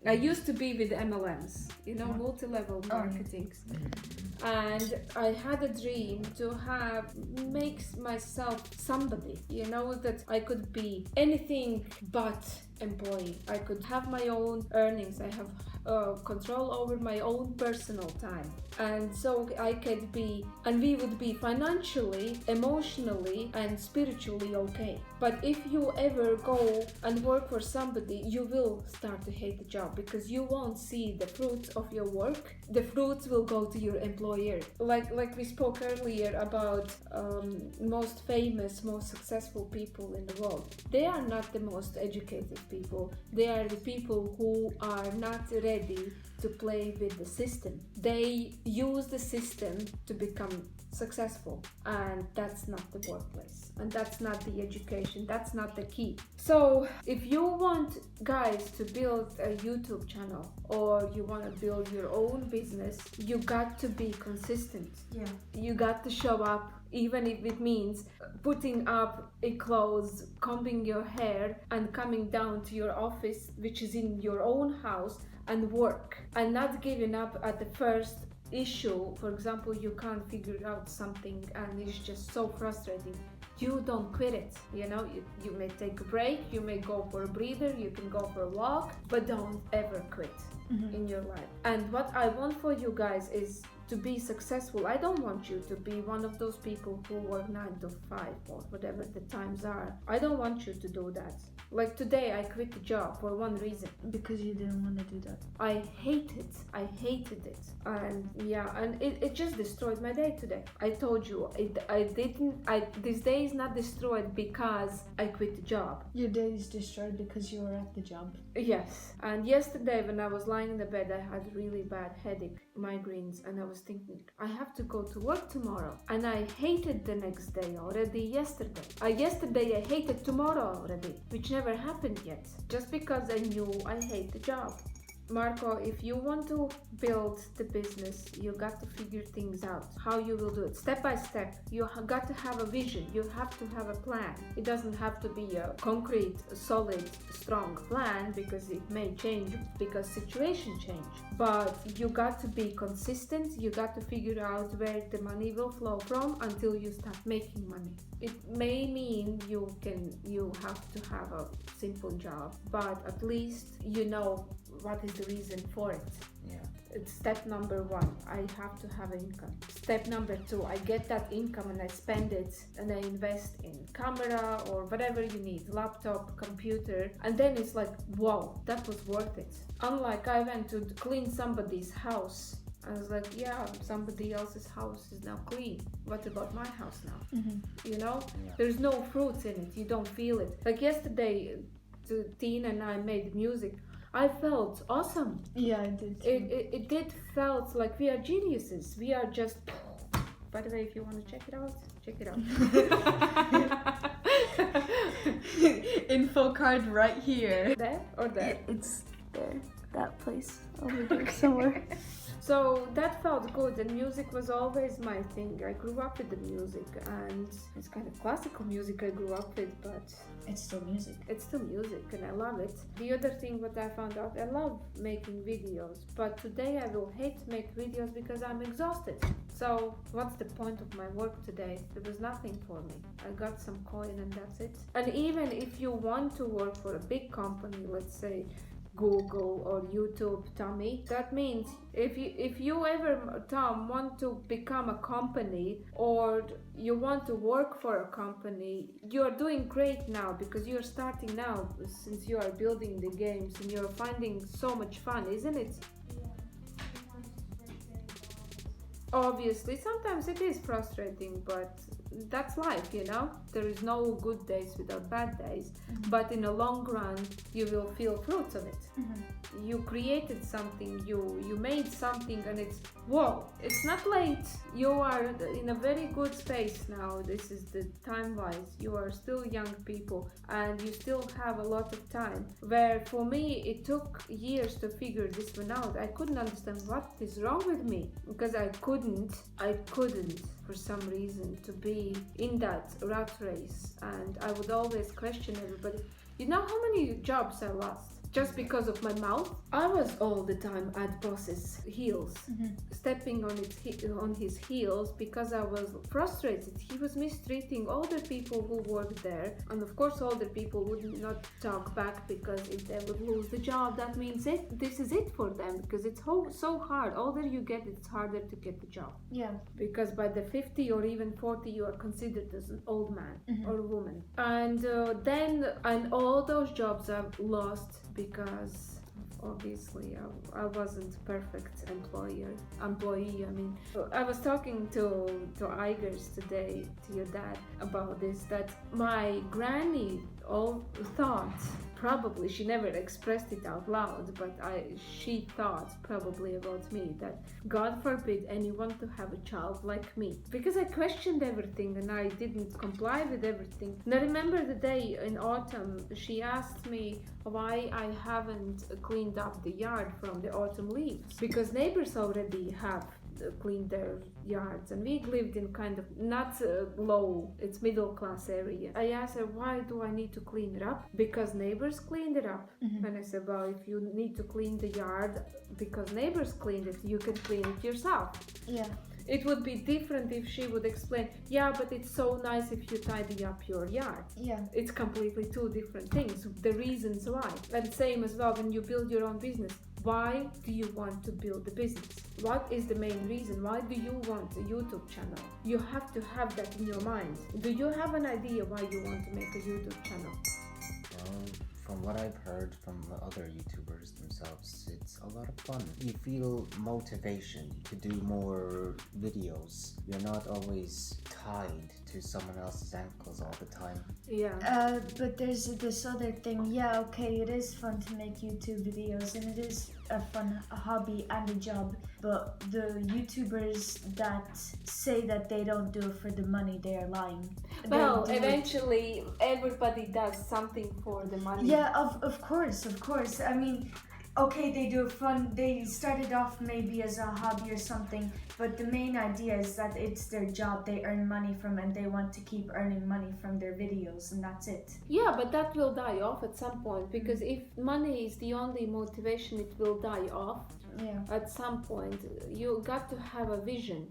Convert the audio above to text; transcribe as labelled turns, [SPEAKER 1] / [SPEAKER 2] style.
[SPEAKER 1] I used to be with MLMs, multi-level marketing. And I had a dream to make myself somebody, that I could be anything but employee. I could have my own earnings. I have control over my own personal time. And so I could be, and we would be financially, emotionally, and spiritually okay. But if you ever go and work for somebody, you will start to hate the job because you won't see the fruits of your work. The fruits will go to your employer. Like we spoke earlier about most famous, most successful people in the world. They are not the most educated people. They are the people who are not ready to play with the system. They use the system to become successful, and that's not the workplace, and that's not the education, that's not the key. So if you want, guys, to build a YouTube channel or you want to build your own business, you got to be consistent. You got to show up, even if it means putting up a clothes, combing your hair, and coming down to your office, which is in your own house, and work, and not giving up at the first issue. For example, you can't figure out something and it's just so frustrating. You don't quit it. You may take a break, you may go for a breather, you can go for a walk, but don't ever quit in your life. And what I want for you guys is to be successful. I don't want you to be one of those people who work 9 to 5 or whatever the times are. I don't want you to do that. Like today, I quit the job for one reason.
[SPEAKER 2] Because you didn't want to do that.
[SPEAKER 1] I hated it. And it just destroyed my day today. I told you, this day is not destroyed because I quit the job.
[SPEAKER 2] Your day is destroyed because you were at the job.
[SPEAKER 1] Yes. And yesterday when I was lying in the bed, I had really bad headache, migraines, and I was thinking, I have to go to work tomorrow. And I hated the next day already yesterday. Yesterday I hated tomorrow already, which never happened yet, just because I knew I hate the job. Marco, if you want to build the business, you got to figure things out, how you will do it, step by step. You got to have a vision, you have to have a plan. It doesn't have to be a concrete, solid, strong plan, because it may change because situation change. But you got to be consistent, you got to figure out where the money will flow from until you start making money. It may mean you have to have a simple job, but at least you know what is the reason for it. It's step number 1. I have to have income. Step number 2, I get that income and I spend it and I invest in camera or whatever you need, laptop, computer, and then it's like, wow, that was worth it. Unlike I went to clean somebody's house, I was like, yeah, somebody else's house is now clean. What about my house now? There's no fruits in it. You don't feel it. Like yesterday, Tina and I made music. I felt awesome.
[SPEAKER 2] Yeah, I did too.
[SPEAKER 1] It did felt like we are geniuses. We are just... By the way, if you want to check it out, check it out.
[SPEAKER 2] Info card right here.
[SPEAKER 1] There or there?
[SPEAKER 2] It's there. That place over there somewhere.
[SPEAKER 1] So that felt good, and music was always my thing. I grew up with the music, and it's kind of classical music I grew up with, but
[SPEAKER 2] it's still music.
[SPEAKER 1] It's still music, and I love it. The other thing what I found out, I love making videos, but today I will hate to make videos because I'm exhausted. So what's the point of my work today? There was nothing for me. I got some coin and that's it. And even if you want to work for a big company, let's say Google or YouTube, Tommy, that means if you ever, Tom, want to become a company or you want to work for a company, you're doing great now because you're starting now, since you are building the games and you're finding so much fun, isn't it? Obviously, sometimes it is frustrating, but that's life, There is no good days without bad days, but in the long run, you will feel fruits of it. You created something, you made something, and it's, whoa, it's not late. You are in a very good space now. This is the time-wise. You are still young people, and you still have a lot of time. Where for me, it took years to figure this one out. I couldn't understand what is wrong with me, because I couldn't for some reason to be in that rat race, and I would always question everybody. You know how many jobs I lost? just because of my mouth. I was all the time at boss's heels, stepping on his heels because I was frustrated. He was mistreating older people who worked there, and of course older people would not talk back, because if they would lose the job, that means this is it for them, because it's so hard. Older you get, it's harder to get the job.
[SPEAKER 2] Yeah.
[SPEAKER 1] Because by the 50 or even 40 you are considered as an old man or a woman. And and all those jobs I've lost because obviously I wasn't perfect employee. I mean, I was talking to Igers today, to your dad, about this, that my granny all thought, probably she never expressed it out loud, but she thought probably about me, that God forbid anyone to have a child like me, because I questioned everything and I didn't comply with everything. And I remember the day in autumn she asked me why I haven't cleaned up the yard from the autumn leaves, because neighbors already have cleaned their yards, and we lived in kind of not low, it's middle class area. I asked her, why do I need to clean it up? Because neighbors cleaned it up. And I said, well, if you need to clean the yard because neighbors cleaned it, you can clean it yourself.
[SPEAKER 2] Yeah.
[SPEAKER 1] It would be different if she would explain, yeah, but it's so nice if you tidy up your yard.
[SPEAKER 2] Yeah.
[SPEAKER 1] It's completely two different things, the reasons why. And same as well when you build your own business. Why do you want to build a business? What is the main reason? Why do you want a YouTube channel? You have to have that in your mind. Do you have an idea why you want to make a YouTube channel?
[SPEAKER 3] From what I've heard from other YouTubers themselves, it's a lot of fun. You feel motivation to do more videos. You're not always tied to someone else's ankles all the time.
[SPEAKER 1] Yeah.
[SPEAKER 2] But there's this other thing. Yeah, okay, it is fun to make YouTube videos, and it is a fun hobby and a job. But the YouTubers that say that they don't do it for the money, they are lying.
[SPEAKER 1] Well, eventually everybody does something for the money.
[SPEAKER 2] Yeah, of course. I mean, okay, they do it fun. They started off maybe as a hobby or something, but the main idea is that it's their job. They earn money from it, and they want to keep earning money from their videos, and that's it.
[SPEAKER 1] Yeah, but that will die off at some point, because if money is the only motivation, it will die off.
[SPEAKER 2] Yeah.
[SPEAKER 1] At some point, you got to have a vision.